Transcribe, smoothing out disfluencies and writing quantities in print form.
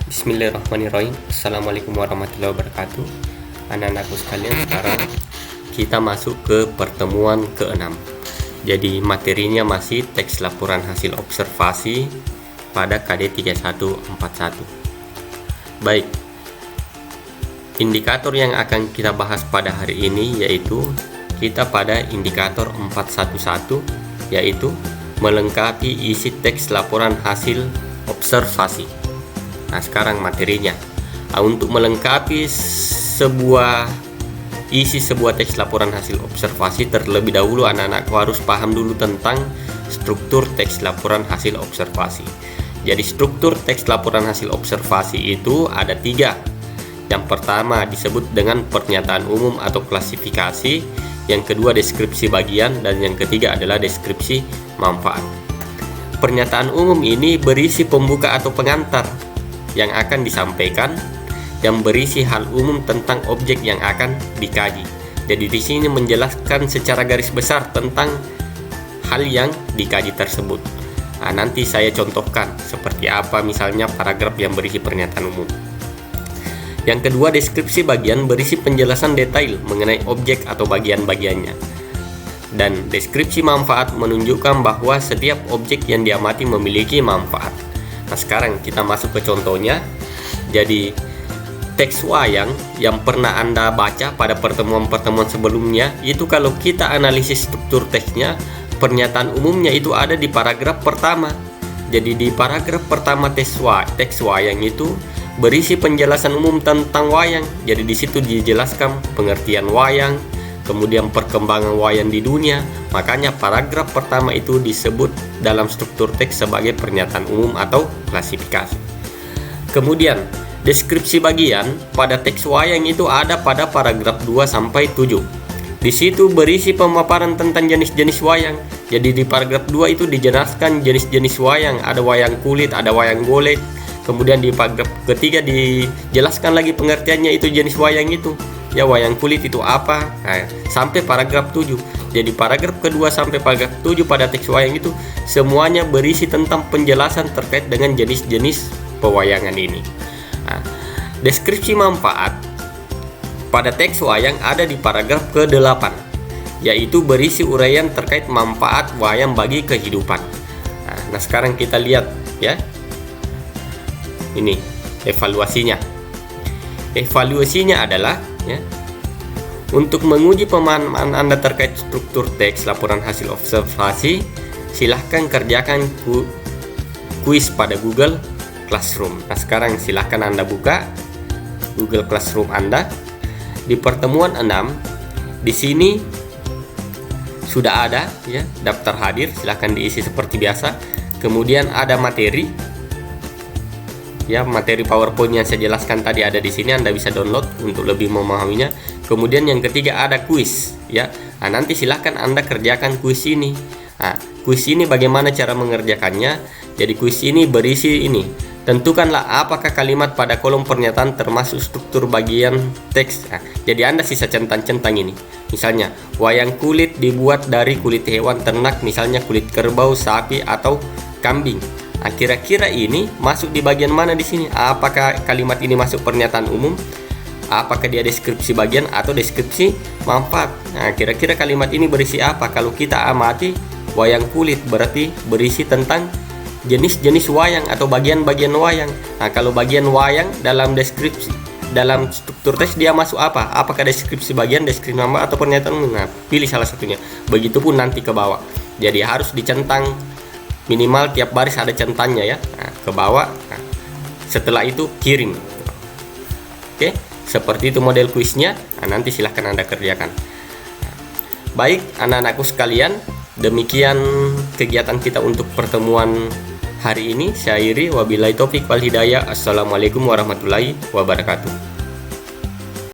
Bismillahirrahmanirrahim. Assalamualaikum warahmatullahi wabarakatuh. Anak-anakku sekalian, sekarang kita masuk ke pertemuan ke-6. Jadi materinya masih teks laporan hasil observasi pada KD 3141. Baik, indikator yang akan kita bahas pada hari ini yaitu kita pada indikator 411, yaitu melengkapi isi teks laporan hasil observasi. Nah, sekarang materinya. Untuk melengkapi isi sebuah teks laporan hasil observasi, terlebih dahulu anak-anakku harus paham dulu tentang struktur teks laporan hasil observasi. Jadi struktur teks laporan hasil observasi itu ada 3. Yang pertama disebut dengan pernyataan umum atau klasifikasi, yang kedua deskripsi bagian, dan yang ketiga adalah deskripsi manfaat. Pernyataan umum ini berisi pembuka atau pengantar yang akan disampaikan, yang berisi hal umum tentang objek yang akan dikaji. Jadi di sini menjelaskan secara garis besar tentang hal yang dikaji tersebut. Nah, nanti saya contohkan seperti apa misalnya paragraf yang berisi pernyataan umum. Yang kedua, deskripsi bagian berisi penjelasan detail mengenai objek atau bagian-bagiannya. Dan deskripsi manfaat menunjukkan bahwa setiap objek yang diamati memiliki manfaat. Nah, sekarang kita masuk ke contohnya. Jadi teks wayang yang pernah Anda baca pada pertemuan-pertemuan sebelumnya, itu kalau kita analisis struktur teksnya, pernyataan umumnya itu ada di paragraf pertama. Jadi di paragraf pertama teks wayang itu berisi penjelasan umum tentang wayang. Jadi di situ dijelaskan pengertian wayang, kemudian perkembangan wayang di dunia. Makanya paragraf pertama itu disebut dalam struktur teks sebagai pernyataan umum atau klasifikasi. Kemudian deskripsi bagian pada teks wayang itu ada pada paragraf 2 sampai 7. Di situ berisi pemaparan tentang jenis-jenis wayang. Jadi di paragraf 2 itu dijelaskan jenis-jenis wayang, ada wayang kulit, ada wayang golek. Kemudian di paragraf ketiga dijelaskan lagi pengertiannya itu jenis wayang itu. Ya, wayang kulit itu apa? Nah, sampai paragraf 7. Jadi paragraf kedua sampai paragraf 7 pada teks wayang itu semuanya berisi tentang penjelasan terkait dengan jenis-jenis pewayangan ini. Nah, deskripsi manfaat pada teks wayang ada di paragraf ke-8, yaitu berisi uraian terkait manfaat wayang bagi kehidupan. Nah, sekarang kita lihat ya. Ini evaluasinya. Evaluasinya adalah ya, untuk menguji pemahaman Anda terkait struktur teks laporan hasil observasi, silahkan kerjakan kuis pada Google Classroom. Nah, sekarang silahkan Anda buka Google Classroom Anda. Di pertemuan 6, di sini sudah ada ya daftar hadir, silahkan diisi seperti biasa. Kemudian ada materi. Ya, materi PowerPoint yang saya jelaskan tadi ada di sini, Anda bisa download untuk lebih memahaminya. Kemudian yang ketiga ada kuis ya. Nah, nanti silahkan Anda kerjakan kuis ini. Nah, kuis ini bagaimana cara mengerjakannya? Jadi kuis ini berisi ini. Tentukanlah apakah kalimat pada kolom pernyataan termasuk struktur bagian teks. Nah, jadi Anda sisa centang-centang ini. Misalnya, wayang kulit dibuat dari kulit hewan ternak, misalnya kulit kerbau, sapi atau kambing. Nah, kira-kira ini masuk di bagian mana di sini? Apakah kalimat ini masuk pernyataan umum? Apakah dia deskripsi bagian atau deskripsi manfaat? Nah, kira-kira kalimat ini berisi apa? Kalau kita amati wayang kulit berarti berisi tentang jenis-jenis wayang atau bagian-bagian wayang. Nah, kalau bagian wayang dalam deskripsi, dalam struktur teks dia masuk apa? Apakah deskripsi bagian, deskripsi manfaat atau pernyataan umum? Nah, pilih salah satunya. Begitupun nanti ke bawah. Jadi harus dicentang. Minimal tiap baris ada centangnya ya. Nah, ke bawah. Nah, setelah itu kirim. Oke, seperti itu model kuisnya. Nah, nanti silahkan Anda kerjakan. Nah, baik anak-anakku sekalian, demikian kegiatan kita untuk pertemuan hari ini. Saya akhiri, wabillahi taufik wal hidayah. Assalamualaikum warahmatullahi wabarakatuh.